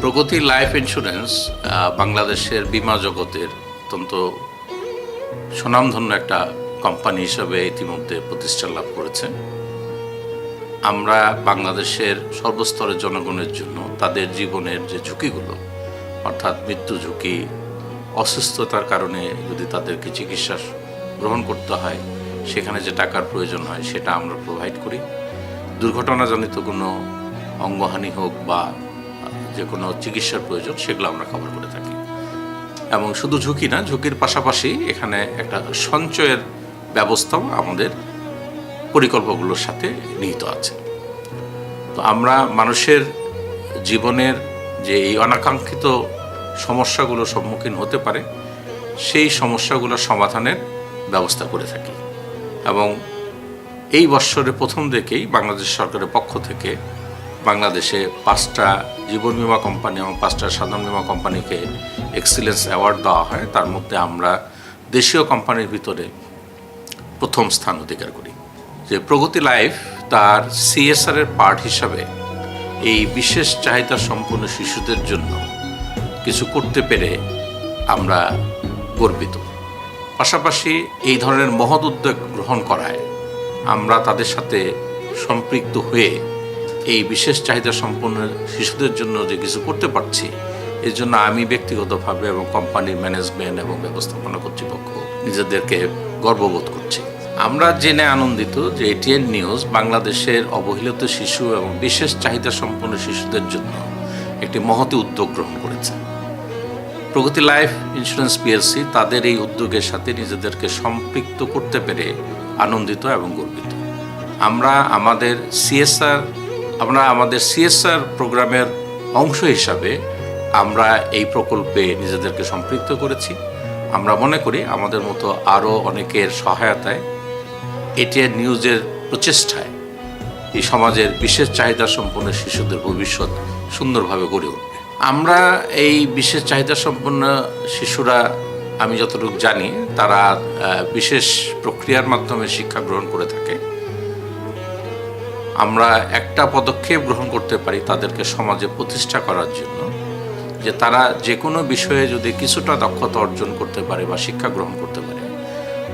প্রগতি Life insurance বাংলাদেশের বীমা জগতের অত্যন্ত স্বনামধন্য একটা কোম্পানি হিসাবে ইতিমধ্যে প্রতিষ্ঠা লাভ করেছে। আমরা বাংলাদেশের সর্বস্তরের জনগণের জন্য তাদের জীবনের যে ঝুঁকিগুলো, অর্থাৎ মৃত্যু ঝুঁকি, অসুস্থতার কারণে যদি তাদেরকে চিকিৎসা গ্রহণ করতে হয় সেখানে যে টাকার প্রয়োজন হয় সেটা আমরা প্রোভাইড করি। দুর্ঘটনাজনিত কোনো অঙ্গহানি হোক বা যে কোনো চিকিৎসার প্রয়োজন সেগুলো আমরা কভার করে থাকি। এবং শুধু ঝুঁকি না, ঝুঁকির পাশাপাশি এখানে একটা সঞ্চয়ের ব্যবস্থাও আমাদের পরিকল্পনাগুলোর সাথে নিহিত আছে। তো আমরা মানুষের জীবনের যে এই অনাকাঙ্ক্ষিত সমস্যাগুলোর সম্মুখীন হতে পারে সেই সমস্যাগুলোর সমাধানের ব্যবস্থা করে থাকি। এবং এই বৎসরের প্রথম দিকেই বাংলাদেশ সরকারের পক্ষ থেকে বাংলাদেশে 5টা জীবন বীমা কোম্পানি এবং 5টা সাধারণ বীমা কোম্পানিকে এক্সিলেন্স অ্যাওয়ার্ড দেওয়া হয়। তার মধ্যে আমরা দেশীয় কোম্পানির ভিতরে প্রথম স্থান অধিকার করি। যে প্রগতি লাইফ তার সিএসআরের পার্ট হিসাবে এই বিশেষ চাহিদা সম্পন্ন শিশুদের জন্য কিছু করতে পেরে আমরা গর্বিত। পাশাপাশি এই ধরনের মহৎ উদ্যোগ গ্রহণ করায় আমরা তাদের সাথে সম্পৃক্ত হয়ে এই বিশেষ চাহিদা সম্পন্ন শিশুদের জন্য যে কিছু করতে পারছি, এর জন্য আমি ব্যক্তিগতভাবে এবং কোম্পানির ম্যানেজমেন্ট এবং ব্যবস্থাপনা কর্তৃপক্ষ নিজেদেরকে গর্ববোধ করছি। আমরা জেনে আনন্দিত যে এটিএন নিউজ বাংলাদেশের অবহেলিত শিশু এবং বিশেষ চাহিদা সম্পন্ন শিশুদের জন্য একটি মহৎ উদ্যোগ গ্রহণ করেছে। প্রগতি লাইফ ইন্স্যুরেন্স পিএলসি তাদের এই উদ্যোগের সাথে নিজেদেরকে সম্পৃক্ত করতে পেরে আনন্দিত এবং গর্বিত। আমরা আমাদের সিএসআর প্রোগ্রামের অংশ হিসাবে আমরা এই প্রকল্পে নিজেদেরকে সম্পৃক্ত করেছি। আমরা মনে করি আমাদের মতো আরও অনেকের সহায়তায় এটিএন নিউজের প্রচেষ্টায় এই সমাজের বিশেষ চাহিদা সম্পন্ন শিশুদের ভবিষ্যৎ সুন্দরভাবে গড়ে উঠবে। আমরা এই বিশেষ চাহিদা সম্পন্ন শিশুরা, আমি যতটুকু জানি, তারা বিশেষ প্রক্রিয়ার মাধ্যমে শিক্ষা গ্রহণ করে থাকে। আমরা একটা পদক্ষেপ গ্রহণ করতে পারি তাদেরকে সমাজে প্রতিষ্ঠা করার জন্য, যে তারা যে কোনো বিষয়ে যদি কিছুটা দক্ষতা অর্জন করতে পারে বা শিক্ষা গ্রহণ করতে পারে,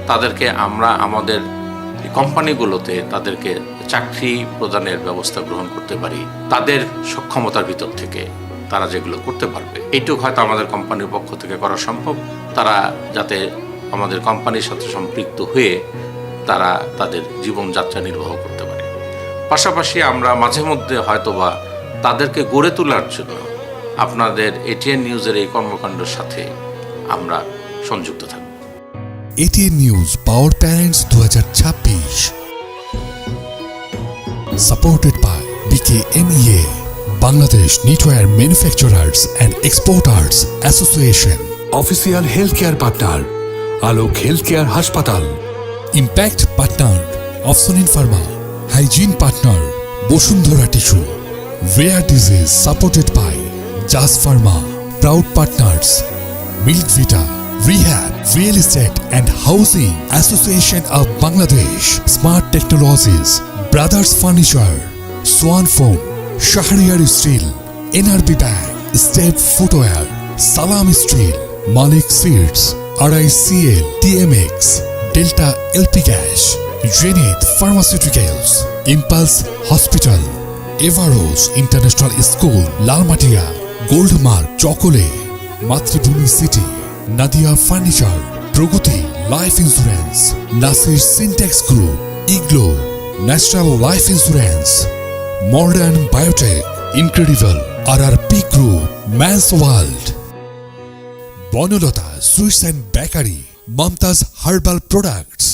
তাদেরকে আমরা আমাদের কোম্পানিগুলোতে তাদেরকে চাকরি প্রদানের ব্যবস্থা গ্রহণ করতে পারি। তাদের সক্ষমতার ভিতর থেকে তারা যেগুলো করতে পারবে, এইটুকু হয়তো আমাদের কোম্পানির পক্ষ থেকে করা সম্ভব। তারা যাতে আমাদের কোম্পানির সাথে সম্পৃক্ত হয়ে তারা তাদের জীবনযাত্রা নির্বাহ করতে পারে। পাশাপাশি আমরা মাঝে মধ্যে হয়তোবা তাদেরকে গড়ে তোলার জন্য আপনাদের এটিএন নিউজের এই কর্মকাণ্ডের সাথে আমরা সংযুক্ত থাকব। ATN News Power Parents 2026, supported by BKMEA, Bangladesh Knitwear Manufacturers and Exporters Association, official health care partner Alok Health Care হাসপাতাল, impact partner Opsonin Pharma, hygiene partner Bashundhara tissue, rare disease supported by জাস Pharma, proud partners Milk Vita, REHAB, Real Estate and Housing Association of Bangladesh, Smart Technologies, Brothers Furniture, Swan Foam, Shahriar Steel, NRB Bank, Step Footwear, Salam Steel, Malik Seeds, RICL, TMX, delta LP Gas, Zenith Pharmaceuticals, Impulse Hospital, এভারোস International School, Lalmatia, Goldmark Chocolate, Matribhumi City, Nadia Furniture, Pragati Life Insurance, Nasir Syntex Group, Igloo, National Life Insurance, Modern Biotech, Incredible, RRP Group, Man's World, Banalata Sweets and Bakery, Momtaz Herbal products,